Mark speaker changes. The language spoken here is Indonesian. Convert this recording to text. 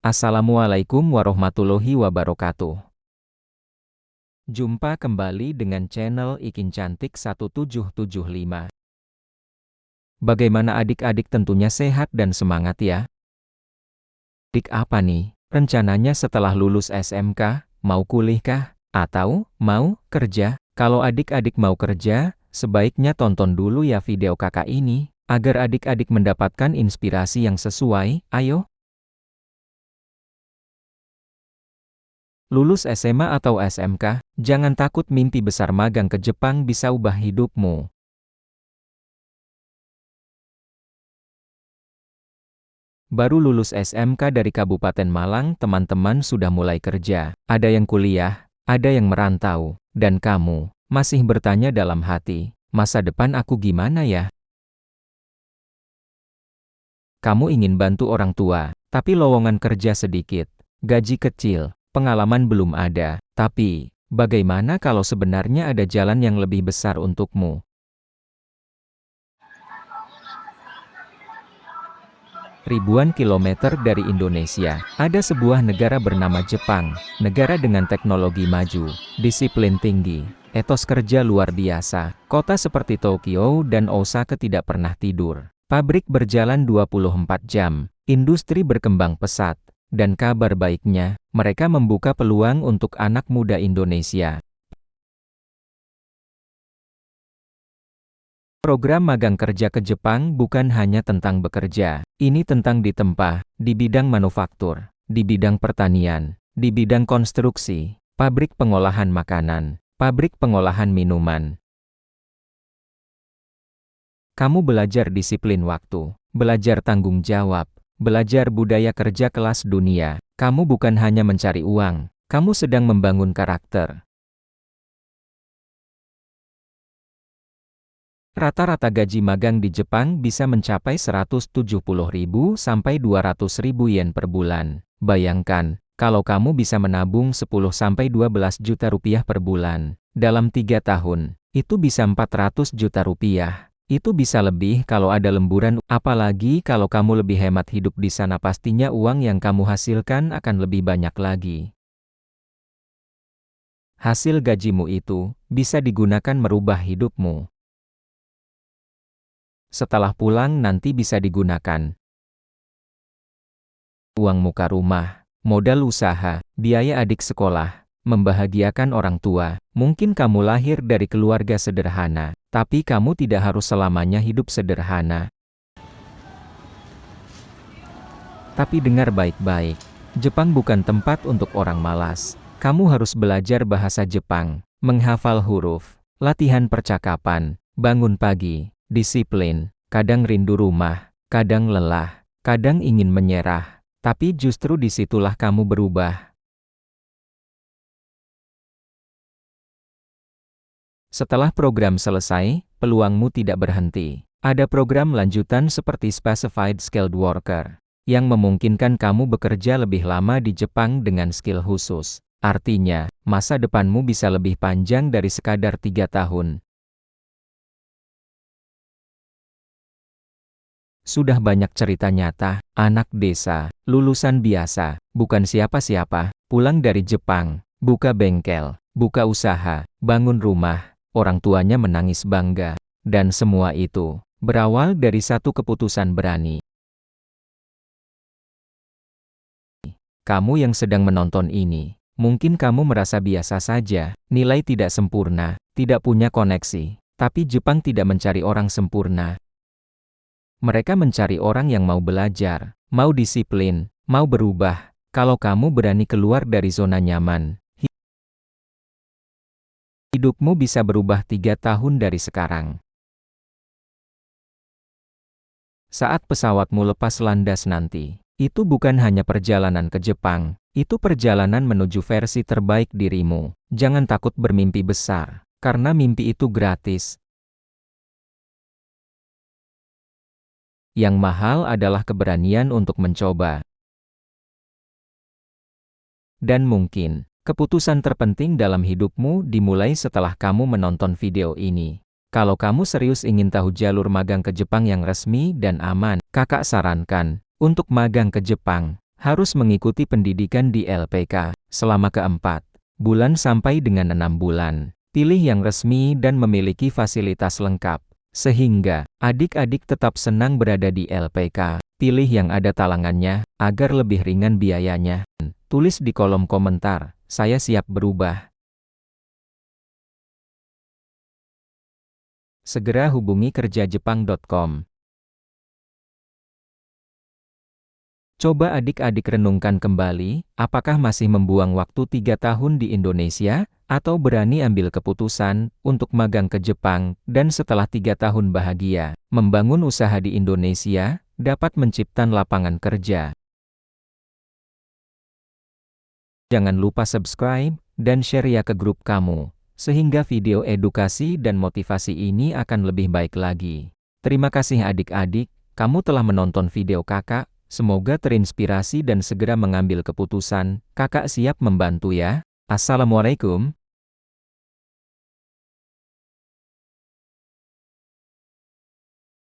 Speaker 1: Assalamualaikum warahmatullahi wabarakatuh. Jumpa kembali dengan channel Ikin Cantik 1775. Bagaimana adik-adik, tentunya sehat dan semangat ya. Adik apa nih rencananya setelah lulus SMK? Mau kuliah kah? Atau mau kerja? Kalau adik-adik mau kerja, sebaiknya tonton dulu ya video kakak ini, agar adik-adik mendapatkan inspirasi yang sesuai. Ayo. Lulus SMA atau SMK, jangan takut, mimpi besar magang ke Jepang bisa ubah hidupmu. Baru lulus SMK dari Kabupaten Malang, teman-teman sudah mulai kerja, ada yang kuliah, ada yang merantau, dan kamu masih bertanya dalam hati, masa depan aku gimana ya? Kamu ingin bantu orang tua, tapi lowongan kerja sedikit, gaji kecil, pengalaman belum ada. Tapi, bagaimana kalau sebenarnya ada jalan yang lebih besar untukmu? Ribuan kilometer dari Indonesia, ada sebuah negara bernama Jepang, negara dengan teknologi maju, disiplin tinggi, etos kerja luar biasa. Kota seperti Tokyo dan Osaka tidak pernah tidur. Pabrik berjalan 24 jam, industri berkembang pesat, dan kabar baiknya, mereka membuka peluang untuk anak muda Indonesia. Program magang kerja ke Jepang bukan hanya tentang bekerja, ini tentang ditempa, di bidang manufaktur, di bidang pertanian, di bidang konstruksi, pabrik pengolahan makanan, pabrik pengolahan minuman. Kamu belajar disiplin waktu, belajar tanggung jawab, belajar budaya kerja kelas dunia. Kamu bukan hanya mencari uang, kamu sedang membangun karakter. Rata-rata gaji magang di Jepang bisa mencapai 170.000 sampai 200.000 yen per bulan. Bayangkan, kalau kamu bisa menabung 10 sampai 12 juta rupiah per bulan, dalam 3 tahun, itu bisa 400 juta rupiah. Itu bisa lebih kalau ada lemburan, apalagi kalau kamu lebih hemat hidup di sana, pastinya uang yang kamu hasilkan akan lebih banyak lagi. Hasil gajimu itu bisa digunakan merubah hidupmu. Setelah pulang nanti bisa digunakan uang muka rumah, modal usaha, biaya adik sekolah, membahagiakan orang tua. Mungkin kamu lahir dari keluarga sederhana, tapi kamu tidak harus selamanya hidup sederhana. Tapi dengar baik-baik, Jepang bukan tempat untuk orang malas. Kamu harus belajar bahasa Jepang, menghafal huruf, latihan percakapan, bangun pagi, disiplin, kadang rindu rumah, kadang lelah, kadang ingin menyerah. Tapi justru disitulah kamu berubah. Setelah program selesai, peluangmu tidak berhenti. Ada program lanjutan seperti Specified Skilled Worker, yang memungkinkan kamu bekerja lebih lama di Jepang dengan skill khusus. Artinya, masa depanmu bisa lebih panjang dari sekadar 3 tahun. Sudah banyak cerita nyata, anak desa, lulusan biasa, bukan siapa-siapa, pulang dari Jepang, buka bengkel, buka usaha, bangun rumah, orang tuanya menangis bangga. Dan semua itu berawal dari satu keputusan berani. Kamu yang sedang menonton ini, mungkin kamu merasa biasa saja, nilai tidak sempurna, tidak punya koneksi. Tapi Jepang tidak mencari orang sempurna. Mereka mencari orang yang mau belajar, mau disiplin, mau berubah. Kalau kamu berani keluar dari zona nyaman, hidupmu bisa berubah 3 tahun dari sekarang. Saat pesawatmu lepas landas nanti, itu bukan hanya perjalanan ke Jepang, itu perjalanan menuju versi terbaik dirimu. Jangan takut bermimpi besar, karena mimpi itu gratis. Yang mahal adalah keberanian untuk mencoba. Dan mungkin, keputusan terpenting dalam hidupmu dimulai setelah kamu menonton video ini. Kalau kamu serius ingin tahu jalur magang ke Jepang yang resmi dan aman, kakak sarankan, untuk magang ke Jepang, Harus mengikuti pendidikan di LPK selama ke-4 bulan sampai dengan 6 bulan. Pilih yang resmi dan memiliki fasilitas lengkap, sehingga adik-adik tetap senang berada di LPK. Pilih yang ada talangannya, agar lebih ringan biayanya. Tulis di kolom komentar, saya siap berubah. Segera hubungi kerjajepang.com. Coba adik-adik renungkan kembali, apakah masih membuang waktu 3 tahun di Indonesia, atau berani ambil keputusan untuk magang ke Jepang, dan setelah 3 tahun bahagia, membangun usaha di Indonesia, dapat menciptakan lapangan kerja. Jangan lupa subscribe, dan share ya ke grup kamu, sehingga video edukasi dan motivasi ini akan lebih baik lagi. Terima kasih adik-adik, kamu telah menonton video kakak. Semoga terinspirasi dan segera mengambil keputusan. Kakak siap membantu ya. Assalamualaikum.